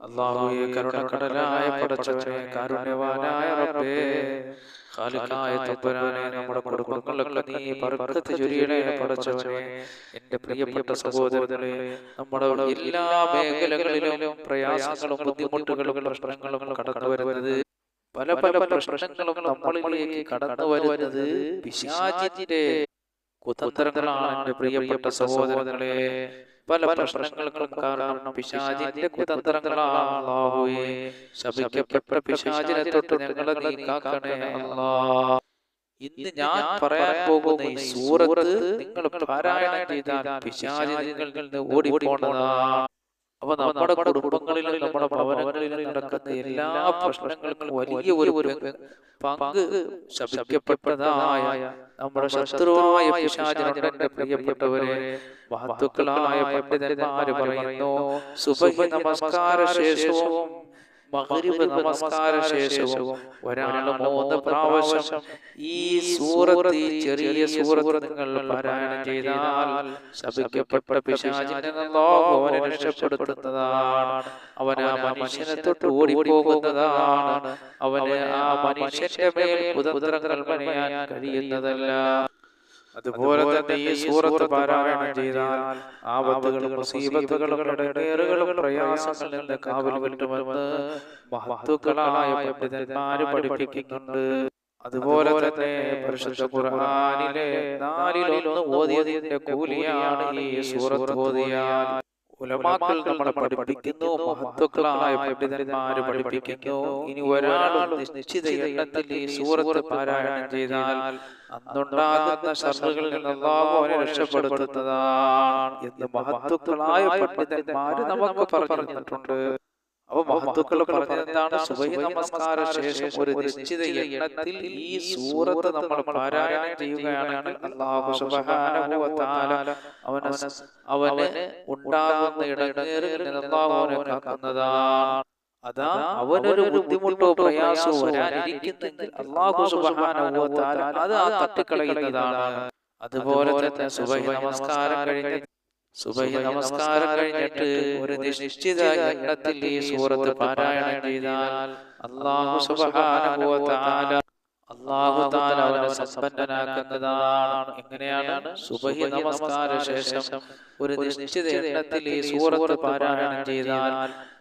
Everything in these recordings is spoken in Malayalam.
അല്ലാഹുവേ കരുണക്കടലായ പടച്ചവനെ, കാരുണ്യവാനായ റബ്ബേ, ഖാലിഖായ തമ്പുരാനെ, നമ്മുടെ കുടുംബങ്ങളിലൊക്കെ നീ ബർക്കത്ത് ചൊരിയണേ പടച്ചവനെ. എൻ്റെ പ്രിയപ്പെട്ട സഹോദരങ്ങളെ, നമ്മുടെ എല്ലാ മേഖലകളിലും പ്രയാസങ്ങളും ബുദ്ധിമുട്ടുകളും പ്രശ്നങ്ങളും കടന്നു വരുന്നത്, പല പല പ്രശ്നങ്ങളും നമ്മളിലേക്ക് കടന്നു വരുന്നത് പിശാചിന്റെ കുതന്ത്രങ്ങളാണ്. എൻ്റെ പ്രിയപ്പെട്ട സഹോദരങ്ങളെ, പല പ്രശ്നങ്ങൾക്കും കാരണം പിശാചിന്റെ കുതന്ത്രങ്ങളാണ്. അല്ലാഹുവേ, ശപിക്കപ്പെട്ട പിശാചിനെ തൊട്ട് ഞങ്ങളെ നീ കാക്കണേ അല്ലാഹ്. ഇന്ന് ഞാൻ പറയാൻ പോകുന്ന ഈ സൂറത്ത് നിങ്ങൾ പാരായണം ചെയ്താൽ പിശാച് നിങ്ങളിൽ നിന്ന് ഓടിപ്പോണതാണ്. അപ്പൊ നമ്മുടെ കുടുംബങ്ങളിലും നമ്മുടെ ഭവനങ്ങളിലും നടക്കുന്ന എല്ലാ പ്രശ്നങ്ങൾക്കും വലിയ ഒരു പങ്ക് ശപിക്കപ്പെട്ടതായ നമ്മുടെ ശത്രുവായ പിശാചിനുണ്ട്. എൻ്റെ പ്രിയപ്പെട്ടവരെ, മഹത്തുക്കളായ പണ്ഡിതന്മാര് പറയുന്നു, സുബഹി നമസ്കാര ശേഷവും മഗ്രിബ് നമസ്കാര ശേഷവും ഒരാൾ 3 പ്രാവശ്യം ഈ സൂറത്ത്, ഈ ചെറിയ സൂറത്ത് നിങ്ങൾ പാരായണം ചെയ്താൽ ശപിക്കപ്പെട്ട പിശാചിനെ അല്ലാഹു അവനെ രക്ഷപ്പെടുത്തുന്നതാണ്. അവൻ ആ മനുഷ്യനെ തൊട്ട് ഓടിപ്പോകുന്നതാണ്. അവന് ആ മനുഷ്യന്റെ മേൽ കുതന്ത്രങ്ങൾ പണിയാൻ കഴിയുന്നതല്ല. അതുപോലെ തന്നെ ഈ സൂറത്ത് പാരായണം ചെയ്താൽ ആപത്തുകളും മുസീബത്തുകളും ഇടങ്ങേറുകളും പ്രയാസങ്ങളിൽ നിന്ന് കാവൽ കിട്ടുമെന്ന് മഹത്തുക്കളായ പണ്ഡിതന്മാര് പഠിപ്പിക്കുന്നുണ്ട്. അതുപോലെ തന്നെ പരിശുദ്ധ ഖുർആനിലെ 4-1 ഓതിയതിന്റെ കൂലിയാണ് ഈ സൂറത്ത് ഓതിയാൽ. ഉലമാക്കൾ നമ്മളെ പഠിപ്പിക്കുന്നു, മഹത്തുക്കളായ പണ്ഡിതന്മാര് പഠിപ്പിക്കുന്നു, ഇനി ഒരാളും നിശ്ചിത എണ്ണത്തിൽ ഈ സൂറത്ത് പാരായണം ചെയ്താൽ അന്നുണ്ടാകുന്ന ശർറുകളിൽ നിന്ന് അല്ലാഹു അവനെ രക്ഷപ്പെടുത്തുന്നതാണ് എന്ന് മഹത്തുക്കളായ പണ്ഡിതന്മാര് നമുക്ക് പറഞ്ഞു തന്നിട്ടുണ്ട്. അപ്പൊ മഹത്തുക്കൾ പറഞ്ഞതെന്താണ്? സുബഹി നമസ്കാര ശേഷം ഒരു നിശ്ചിത എണ്ണത്തിൽ ഈ സൂറത്ത് നമ്മൾ പാരായണം ചെയ്യുകയാണെങ്കിൽ അല്ലാഹു സുബ്ഹാനഹു വ തആല അവന് ഉണ്ടാകുന്ന ഇടങ്ങേറുകളിൽ നിന്ന് അല്ലാഹു അവനെ കാക്കുന്നതാണ്. അതാ അവനൊരു ബുദ്ധിമുട്ടോ പ്രയാസമോ വരാനിരിക്കുന്നെങ്കിൽ അല്ലാഹു സുബ്ഹാനഹു വ തആല അത് തട്ടിക്കളയുന്നതാണ്. അതുപോലെ തന്നെ സുബഹി നമസ്കാരം കഴിഞ്ഞിട്ട് ഒരു നിശ്ചിത എണ്ണത്തിൽ ഈ സൂറത്ത് പാരായണം ചെയ്താൽ അല്ലാഹു സുബ്ഹാനഹു വ തആല അവനെ സമ്പന്നനാക്കുന്നതാണ്. എങ്ങനെയാണ്? സുബഹി നമസ്കാര ശേഷം ഒരു നിശ്ചിത എണ്ണത്തിൽ ഈ സൂറത്ത് പാരായണം ചെയ്താൽ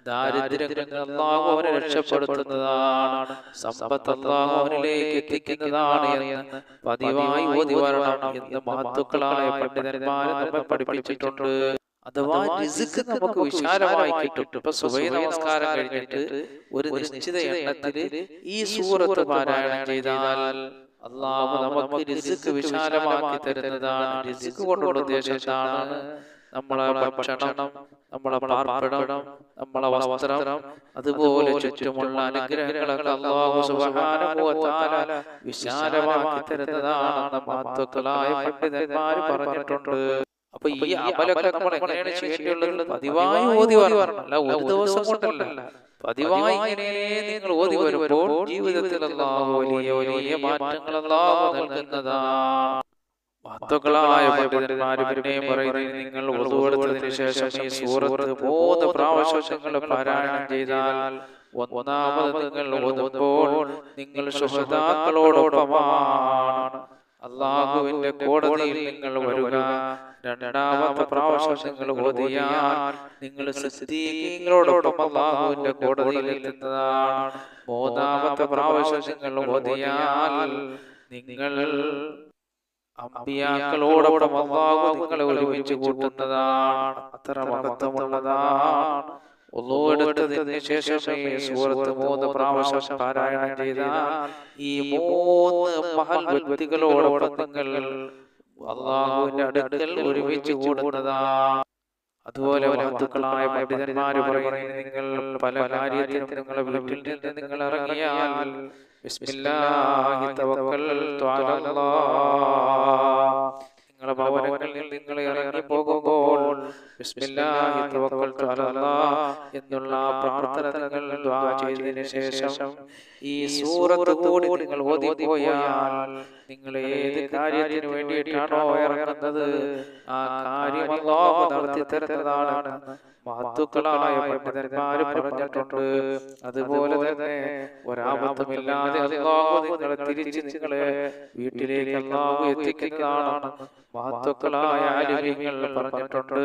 ദാരിദ്ര്യത്തിൽ അല്ലാഹു അവനെ രക്ഷപ്പെടുത്തുന്നതാണ്. സമ്പത്ത് അല്ലാഹു അവനിലേക്ക് എത്തിക്കുന്നതാണ് എന്ന് പതിവായി ഓതി വരണം എന്ന് മഹത്തുക്കളായ പണ്ഡിതന്മാർ നമ്മെ പഠിപ്പിച്ചിട്ടുണ്ട്. അഥവാ റിസ്ക് നമുക്ക് വിശാലമായി കിട്ടും. ഇപ്പൊ സുബഹി നമസ്കാരം കഴിഞ്ഞിട്ട് ഒരു നിശ്ചിത എണ്ണത്തിൽ ഈ സൂറത്ത് പാരായണം ചെയ്താൽ അല്ലാഹു നമുക്ക് റിസ്ക് വിശാലമാക്കി തരുന്നതാണ്. റിസ്ക് കൊണ്ടുള്ള ഉദ്ദേശത്താണ് നമ്മളെ ഭക്ഷണം, നമ്മളെ പാർപ്പിടം, നമ്മളെ വസ്ത്രം, അതുപോലെ ചുറ്റുമുള്ള അനുഗ്രഹങ്ങളൊക്കെ അല്ലാഹു സുബ്ഹാനഹു വ തആല വിശാലമാക്കി തരുന്നതാണ് മഹത്തുക്കളായ പണ്ഡിതന്മാർ പറഞ്ഞിട്ടുണ്ട്. അപ്പൊ ഈ അമലൊക്കെ നമ്മൾ എങ്ങനെയാണ് ചെയ്യേണ്ടത്? പതിവായി ഓതി വരണം. അല്ല ഒരു ദിവസം കൊണ്ടല്ല, പതിവായി ഇങ്ങനെ നിങ്ങൾ ഓതി വരുമ്പോൾ ജീവിതത്തിൽ അല്ലാഹു വലിയ വലിയ മാറ്റങ്ങൾ അല്ലാഹു നൽകുന്നതാണ്. മഹത്തുക്കളായ പണ്ഡിതന്മാര് പിന്നെയും പറയുന്നത്, നിങ്ങൾ wudu എടുത്തതിനു ശേഷം ഈ സൂറത്ത് 3 പ്രാവശ്യം നിങ്ങൾ പാരായണം ചെയ്താൽ, ഒന്നാമത് നിങ്ങൾ ഓതുമ്പോൾ നിങ്ങൾ ശുഹദാക്കളോടൊപ്പമാണ്, അല്ലാഹുവിന്റെ കോടതിയിൽ നിങ്ങൾ വരുക. രണ്ടാമത്തെ പ്രാവശ്യം നിങ്ങൾ ഓതിയാൽ നിങ്ങൾ സിദ്ദീഖീങ്ങളോടൊപ്പം അല്ലാഹുവിന്റെ കോടതിയിൽ എത്തുന്നതാണ്. മൂന്നാമത്തെ പ്രാവശ്യം നിങ്ങൾ ഓതിയാൽ നിങ്ങൾ അമ്പിയാക്കളോടൊപ്പം അല്ലാഹു നിങ്ങളെ ഒരുമിച്ച് കൂട്ടുന്നതാണ്. അത്ര മഹത്വമുള്ളതാണ്. wudu എടുത്തതിന് ശേഷം ഈ സൂറത്ത് 3 പ്രാവശ്യം പാരായണം ചെയ്താൽ ഈ 3 മഹൽ വ്യക്തികളോടൊപ്പം നിങ്ങൾ അല്ലാഹുവിന്റെ അടുക്കൽ ഒരുമിച്ച് കൂടുന്നതാണ്. അതുപോലെ മഹത്തുക്കളായ പണ്ഡിതന്മാര് പറയുന്നത്, നിങ്ങൾ പല കാര്യത്തിനും നിങ്ങളുടെ വീട്ടിൽ നിന്ന് നിങ്ങൾ ഇറങ്ങിയാൽ ബിസ്മില്ലാഹി തവക്കൽതു അലല്ലാഹ്, നിങ്ങളുടെ ഭവനങ്ങളിൽ നിങ്ങൾ ഇറങ്ങി പോകുമ്പോൾ ബിസ്മില്ലാഹി തവക്കൽതു അലല്ലാഹ് എന്നുള്ള പ്രാർത്ഥന നിങ്ങൾ ദുആ ചെയ്തതിനു ശേഷം ഈ സൂറത്ത് കൂടി നിങ്ങൾ ഓതിപ്പോയാൽ നിങ്ങൾ ഏത് കാര്യത്തിന് വേണ്ടിയിട്ടാണോ ഇറങ്ങുന്നത് ആ കാര്യം അല്ലാഹു നടത്തി തരുന്നതാണ് മഹത്തുക്കളായ പണ്ഡിതന്മാര് പറഞ്ഞിട്ടുണ്ട്. അതുപോലെ തന്നെ ഒരാപത്തുമില്ലാതെ അല്ലാഹു നിങ്ങളെ തിരിച്ച് നിങ്ങളെ വീട്ടിലേക്ക് അല്ലാഹു എത്തിക്കുന്നതാണ് മഹത്തുക്കളായ ആലിമീങ്ങൾ പറഞ്ഞിട്ടുണ്ട്.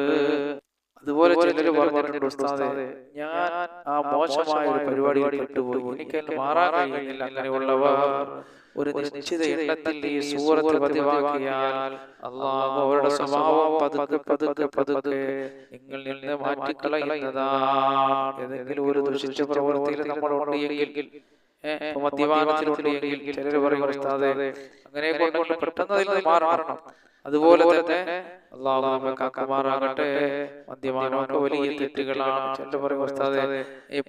അതുപോലെ ചിലര് പറഞ്ഞിട്ടുണ്ട്, ഉസ്താദേ ഞാൻ ആ മോശമായ ഒരു പരിപാടിയിൽ പെട്ടുപോയി, എനിക്കതിൽ മാറാൻ കഴിയുന്നില്ല. അങ്ങനെയുള്ളവർ ഒരു നിശ്ചിത എണ്ണത്തിൽ ഈ സൂറത്ത് പതിവാക്കിയാൽ അല്ലാഹു അവരുടെ സ്വഭാവം പതുക്കെ പതുക്കെ പതുക്കെ നിങ്ങളിൽ നിന്ന് മാറ്റിക്കളയുന്നതാണ്. ഏതെങ്കിലും ഒരു ദുഷിച്ച പ്രവൃത്തിയിൽ നമ്മൾ ഉണ്ടെങ്കിൽ, മദ്യപാനത്തിലുണ്ടെങ്കിൽ ചിലർ പറയും, ഉസ്താദേ അങ്ങനെ കൊണ്ട് പെട്ടെന്ന് അതിൽ നിന്ന് മാറണം. അതുപോലെ തന്നെ അല്ലാഹു നമ്മെ കാക്കുമാറാകട്ടെ. മദ്യപാനമൊക്കെ വലിയ തെറ്റുകളാണ്. ചിലർ പറയും, ഉസ്താദേ ഈ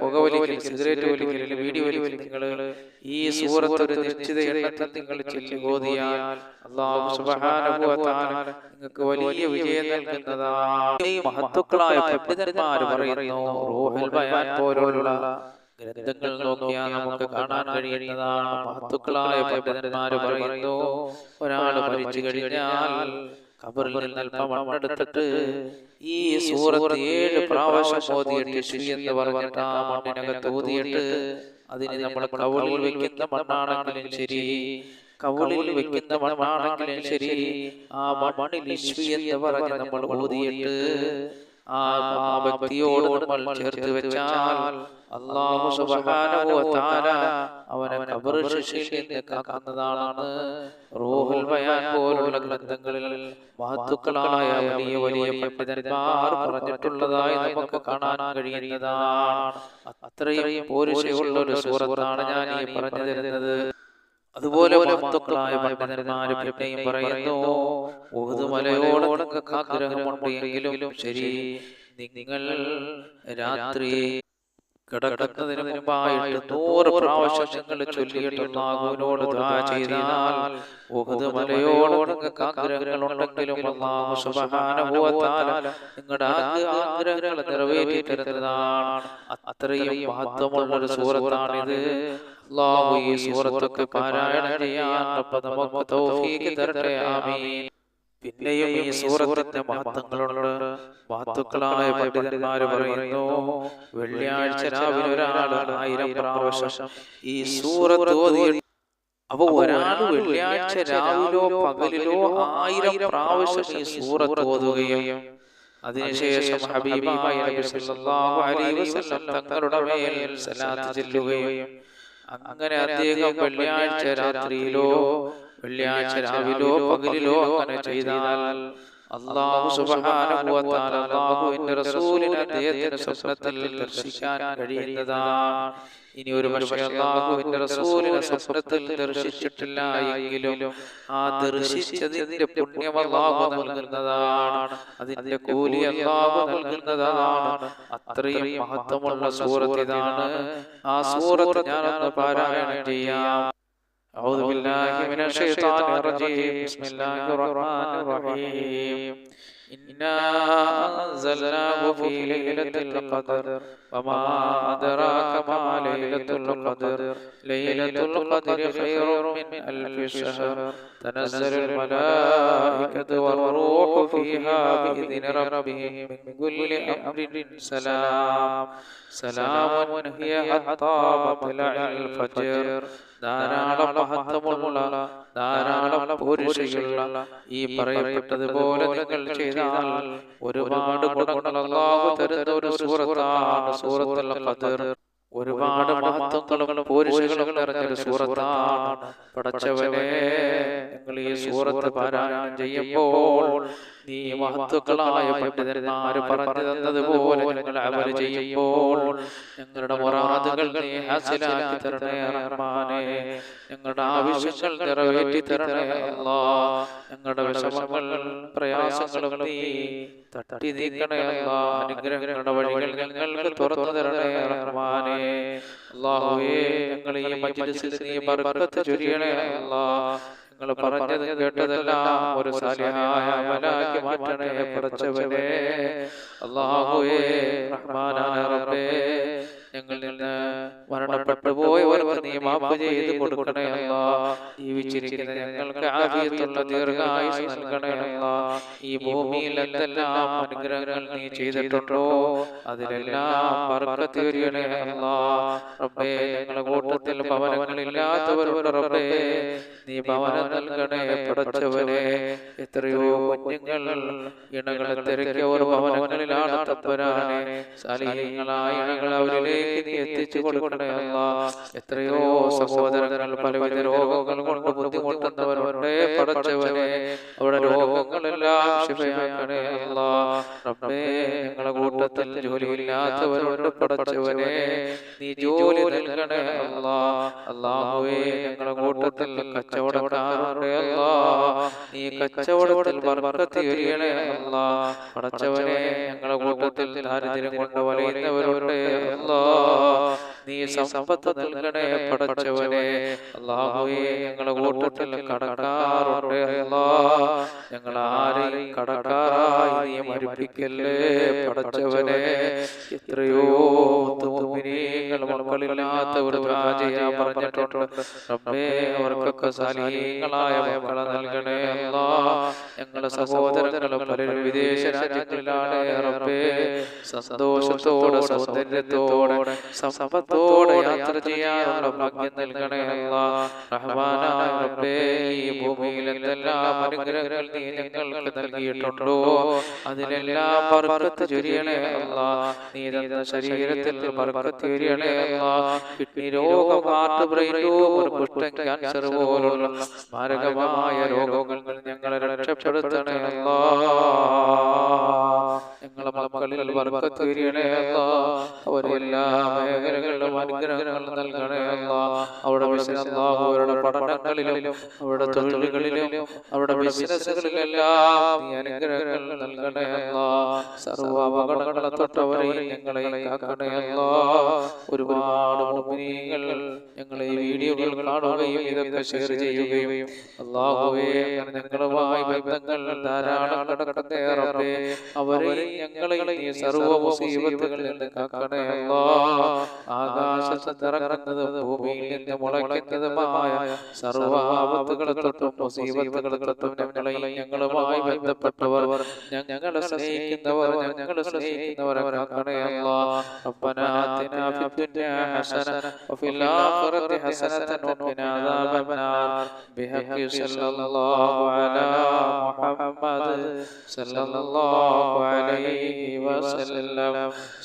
പുകവലിക്കൽ, സിഗരറ്റ് വലിക്കൽ, വീഡിയോ വലിക്കൽ, ഈ സൂറത്ത് ഒരു നിശ്ചിത എണ്ണത്തിൽ നിങ്ങൾ ചൊല്ലി ഓതിയാൽ അല്ലാഹു സുബ്ഹാനഹു വ തആല നിങ്ങൾക്ക് വലിയ വിജയം നൽകുന്നതാണ്. ഈ മഹത്തുക്കളായ പണ്ഡിതന്മാർ പറയുന്നു, റൂഹുൽ ബയാൻ പോലുള്ള ഗ്രന്ഥങ്ങൾ നോക്കിയാൽ നമുക്ക് കാണാൻ കഴിയുന്നതാണ്. മഹത്തുക്കളായ പണ്ഡിതന്മാർ പറയുന്നു, ഒരാൾ മരിച്ചു കഴിഞ്ഞാൽ ഖബറിൽ നിന്ന് അല്പം മണ്ണെടുത്തിട്ട് ഈ സൂറത്ത് 7 പ്രാവശ്യം ഓതിയിട്ട് ശിശു എന്ന് പറഞ്ഞിട്ട് ആ മണ്ണിനകത്ത് ഊതിയിട്ട് അതിന് നമ്മൾ കവിളിൽ വെക്കുന്ന മണ്ണാണെങ്കിലും ശരി, കവിളിൽ വെക്കുന്ന മണ്ണാണെങ്കിലും ശരി, ആ മണ്ണിൽ ശിശു എന്ന് പറഞ്ഞ് നമ്മൾ ഊതിയിട്ട് ആ വ്യക്തിയോട് നമ്മൾ ചേർത്ത് വെച്ചാൽ അല്ലാഹു സുബ്ഹാനഹു വ തആല അവനെ ഖബർ ശിക്ഷയിൽ നിന്ന് കാക്കുന്നതാണ്. റൂഹുൽ ബയാൻ പോലുള്ള ഗ്രന്ഥങ്ങളിൽ മഹത്തുക്കളായ വലിയ വലിയ പണ്ഡിതന്മാർ പറഞ്ഞിട്ടുള്ളതായി നമുക്ക് കാണാൻ കഴിയുന്നതാണ്. അത്രയും പോരിശയുള്ള ഒരു സൂറത്താണ് ഞാൻ ഈ പറഞ്ഞു തരുന്നത്. അതുപോലെ മഹത്തുക്കളായ പണ്ഡിതന്മാര് പിന്നെയും പറയുന്നു, ഉഹുദ് മലയോട് നിങ്ങൾക്ക് ആഗ്രഹമുണ്ട് എങ്കിലും ശരി, നിങ്ങൾ രാത്രി കിടക്കുന്നതിന് മുമ്പായിട്ട് 100 പ്രാവശ്യം നിങ്ങൾ ചൊല്ലിയിട്ട് അല്ലാഹുവിനോട് ദുആ ചെയ്താൽ ഉഹുദ് മലയോട് നിങ്ങൾക്ക് ആഗ്രഹങ്ങളുണ്ടെങ്കിലും അല്ലാഹു സുബ്ഹാനഹു വ തആല നിങ്ങളുടെ ആഗ്രഹങ്ങൾ നിറവേറ്റി തരുന്നതാണ്. അത്രയും മഹത്വമുള്ള ഒരു സൂറത്താണിത്. അല്ലാഹു ഈ സൂറത്തൊക്കെ പാരായണം ചെയ്യാൻ നമുക്ക് തൗഫീഖ് തരട്ടെ. ആമീൻ. പിന്നെയും ഈ സൂറത്തിന്റെ മഹത്വങ്ങളുണ്ട്. മഹത്തുക്കളായ പണ്ഡിതന്മാര് പറയുന്നു, വെള്ളിയാഴ്ച രാവിലെ ഒരാൾ 1000 പ്രാവശ്യം ഈ സൂറത്ത് ഓതി. അപ്പൊ ഒരാൾ വെള്ളിയാഴ്ച രാവിലോ പകലിലോ 1000 പ്രാവശ്യം ഈ സൂറത്ത് ഓതുകയും അതിനുശേഷം ഹബീബായ നബി സല്ലല്ലാഹു അലൈഹി വസല്ലം തങ്ങളുടെ മേൽ സലാത്ത് ചൊല്ലുകയും അങ്ങനെ അദ്ദേഹം വെള്ളിയാഴ്ച രാത്രിയിലോ വെള്ളിയാഴ്ച രാവിലോ പകലിലോ അങ്ങനെ ചെയ്താൽ അല്ലാഹു സുബ്ഹാനഹു വ തആല അല്ലാഹുവിന്റെ റസൂലിനെ അദ്ദേഹത്തിന്റെ സ്വപ്നത്തിൽ ദർശിക്കാൻ കഴിയുന്നതാണ്. ഇനി ഒരു പക്ഷേ അല്ലാഹുവിന്റെ റസൂലിനെ സ്വപ്നത്തിൽ ദർശിച്ചിട്ടില്ല എങ്കിലും ആ ദർശിച്ചതിന്റെ പുണ്യം അല്ലാഹു നൽകുന്നതാണ്, അതിന്റെ കൂലി അല്ലാഹു നൽകുന്നതാണ്. അത്രയും മഹത്വമുള്ള സൂറത്ത് ഇതാണ്. ആ സൂറത്ത് ഞാനൊന്ന് പാരായണം ചെയ്യാം. أعوذ بالله من الشيطان الرجيم. بسم الله الرحمن الرحيم. إنا أنزلناه في ليلة القدر وما أدراك ما ليلة القدر ليلة القدر خير من 1000 شهر تنزل الملائكة والروح فيها بإذن ربهم من كل أمر سلام سلام هي حتى مطلع الفجر. ധാരാളം മഹത്വമുള്ള ധാരാളം പോരിശയുള്ള ഈ പറയപ്പെട്ടതുപോലെ നിങ്ങൾ ചെയ്താൽ ഒരുപാട് ഗുണങ്ങൾ അല്ലാഹു തരുന്ന ഒരു സൂറത്താണ് സൂറത്തുൽ ഖദർ. ഒരുപാട് മഹത്വങ്ങളും പോരിശകളും നിറഞ്ഞൊരു സൂറത്താണ്. പടച്ചവനെ, നിങ്ങൾ ഈ സൂറത്ത് പാരായണം ചെയ്യുമ്പോൾ നീ മഹത്വക്കളായ പണ്ഡിതന്മാര് പറഞ്ഞു തന്നതുപോലെ നിങ്ങൾ അമൽ ചെയ്യുമ്പോൾ ഞങ്ങളുടെ മുറാദുകൾ നീ ഹാസിലാക്കി തരണേ റഹ്മാനേ. ഞങ്ങളുടെ ആവശ്യങ്ങൾ നിറവേറ്റി തരണേ അല്ലാഹ്. ഞങ്ങളുടെ വിഷമങ്ങൾ പ്രയാസങ്ങളും നീ തട്ടി നീക്കണേ അല്ലാഹ്. അനുഗ്രഹങ്ങളുടെ വഴികൾ ഞങ്ങൾക്ക് തുറന്നു തരണേ റഹ്മാനേ. അല്ലാഹുവേ, ഞങ്ങൾ ഈ മജ്ലിസിൽ നീ ബർക്കത്ത് ചൊരിയണേ അല്ലാഹ്. നിങ്ങൾ പറഞ്ഞത് കേട്ടതെല്ലാം ഒരു സാലിഹായ അമലാക്കി മാറ്റണേ പടച്ചവനേ. അല്ലാഹുവേ, റഹ്മാനായ റബ്ബേ, ഞങ്ങളിൽ നിന്ന് മരണപ്പെട്ടു പോയവർക്ക് നീ മാഫ് ചെയ്ത് കൊടുക്കണേ അല്ലാഹ്. ജീവിച്ചിരിക്കുന്ന ഞങ്ങൾക്ക് ആഫിയത്തുള്ള ദീർഘായുസ് നൽകണേ അല്ലാഹ്. ഈ ഭൂമിയിൽ എന്തെല്ലാം അനുഗ്രഹങ്ങൾ നീ ചെയ്തിട്ടുണ്ടോ അതിലെല്ലാം ബർക്കത്ത് ചൊരിയണേ അല്ലാഹ്. റബ്ബേ, ഞങ്ങളുടെ കൂട്ടത്തിൽ ഭവനങ്ങളില്ലാത്തവരുണ്ട് റബ്ബേ, നീ ഭവനം നൽകണേ പടച്ചവനെ. എത്രയോ കുഞ്ഞുങ്ങൾ ഇണകളെ തിരക്കിയവർ ഭവനങ്ങളിലാണ് തമ്പുരാനെ. സാലിഹീങ്ങളായ ഇണകൾ അവരിലേക്ക് നീ എത്തിച്ചു കൊടുക്കണേ അല്ലാഹ്. എത്രയോ സഹോദരങ്ങൾ പലവിധ രോഗങ്ങൾ കൊണ്ട് ബുദ്ധിമുട്ടുന്നവരുണ്ട് പടച്ചവനെ, അവരുടെ രോഗങ്ങളെല്ലാം ശിഫയാക്കണേ അല്ലാഹ്. റബ്ബേ, ഞങ്ങളുടെ കൂട്ടത്തിൽ ജോലിയില്ലാത്തവരുണ്ട് പടച്ചവനെ, നീ ജോലി നൽകണേ അല്ലാഹ്. അല്ലാഹുവേ, ഞങ്ങളുടെ കൂട്ടത്തിൽ കച്ചവടക്കാരുണ്ട് അല്ലാഹ്, നീ കച്ചവടത്തിൽ ബർക്കത്ത് ചൊരിയണേ അല്ലാഹ്. പടച്ചവനെ, ഞങ്ങളുടെ കൂട്ടത്തിൽ ദാരിദ്ര്യം കൊണ്ട് വലയുന്നവരുണ്ട് അല്ലാഹ്, നീ സമ്പത്ത് നൽകണേ പടച്ചവനെ. അല്ലാഹുവേ, ഞങ്ങളുടെ കൂട്ടത്തിൽ കടക്കാറുണ്ട് അല്ലാഹ്, ഞങ്ങൾ ആരെയും കടക്കാരായി നീ മരിപ്പിക്കല്ലേ പടച്ചവനെ. എത്രയോ മുഅ്മിനീങ്ങൾ മക്കളില്ലാത്തവർ ദുആ ചെയ്യാൻ പറഞ്ഞിട്ടുണ്ട് റബ്ബേ, അവർക്കൊക്കെ സാലിഹീങ്ങളായ മക്കളെ നൽകണേ അല്ലാഹ്. ഞങ്ങളുടെ സഹോദരങ്ങൾ പലരും വിദേശ രാജ്യങ്ങളിലാണ് റബ്ബേ, സന്തോഷത്തോടെ സൗന്ദര്യത്തോടെ സമ്പത്തോടെ യാത്ര ചെയ്യാനുള്ള ഭാഗ്യം നൽകണേ അല്ലാഹ്. റഹ്മാനായ റബ്ബേ, ഈ ഭൂമിയിൽ എന്തെല്ലാം അനുഗ്രഹങ്ങൾ നീ ഞങ്ങൾക്ക് നൽകിയിട്ടുണ്ടോ അതിലെല്ലാം ബർക്കത്ത് ചൊരിയണേ അല്ലാഹ്. നീ തന്ന ശരീരത്തിൽ ബർക്കത്ത് ചൊരിയണേ അല്ലാഹ്. കിഡ്നി രോഗം, ഹാർട്ട് ബ്രെയിൻ രോഗം, കുഷ്ഠം, ക്യാൻസർ പോലുള്ള മാരകമായ രോഗങ്ങൾ ഞങ്ങളെ രക്ഷപ്പെടുത്തണേ അല്ലാഹ്. ഞങ്ങളെ മക്കളിൽ ബർക്കത്ത് ചൊരിയണേ അല്ലാഹ്. അവരെല്ലാ മേഖലകളിലും അനുഗ്രഹങ്ങൾ നൽകണേ അല്ലാഹ്. അവരുടെ അവരുടെ പഠനങ്ങളിലും അവരുടെ തൊഴിലുകളിലും അവരുടെ ബിസിനസ്സുകളിലെല്ലാം നീ അനുഗ്രഹങ്ങൾ നൽകണേ അല്ലാഹ്. സർവ്വ അപകടങ്ങളെ തൊട്ടവരെയും ഞങ്ങളെ കാക്കണേ അല്ലാഹ്. ഒരുപാട് മുഅ്മിനീങ്ങൾ ഞങ്ങളെ ഈ വീഡിയോകൾ കാണുകയും ഇതൊക്കെ ഷെയർ ചെയ്യുകയും അല്ലാഹുവേ, ഞങ്ങളുമായി ബന്ധങ്ങൾ ധാരാളം കിടക്കുന്ന റബ്ബേ, അവരെയും ഞങ്ങളെയും നീ സർവ്വ മുസീബത്തുകളിൽ നിന്ന് കാക്കണേ അല്ലാഹ്. ആകാശത്ത് ഇറങ്ങുന്നതും ഭൂമിയിൽ നിന്ന് മുളയ്ക്കുന്നതുമായ സർവ്വ ആപത്തുകളെ തൊട്ടും മുസീബത്തുകളെ തൊട്ടും ഞങ്ങളെയും ഞങ്ങളുമായി ബന്ധപ്പെട്ടവർ, ഞങ്ങളെ സ്നേഹിക്കുന്നവരെ കാക്കണേ അല്ലാഹ്. റബ്ബനാ ആതിനാ ഫിദ്ദുനിയാ ഹസന വഫിൽ ആഖിറതി ഹസനതൻ വഖിനാ അദാബന്നാർ ബിഹഖി സല്ലല്ലാഹു അലാ മുഹമ്മദ് സല്ലല്ലാഹു അലൈഹി വസല്ലം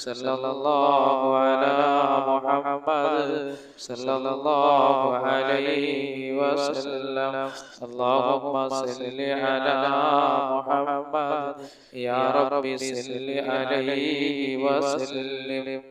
സല്ലല്ലാഹു അലാ മുഹമ്മദ് സല്ലല്ലാഹു അലൈഹി വസല്ലം. അല്ലാഹുമ്മ സല്ലി അലാ മുഹമ്മദ് യാ റബ്ബി സല്ലി അലൈഹി വസല്ലം.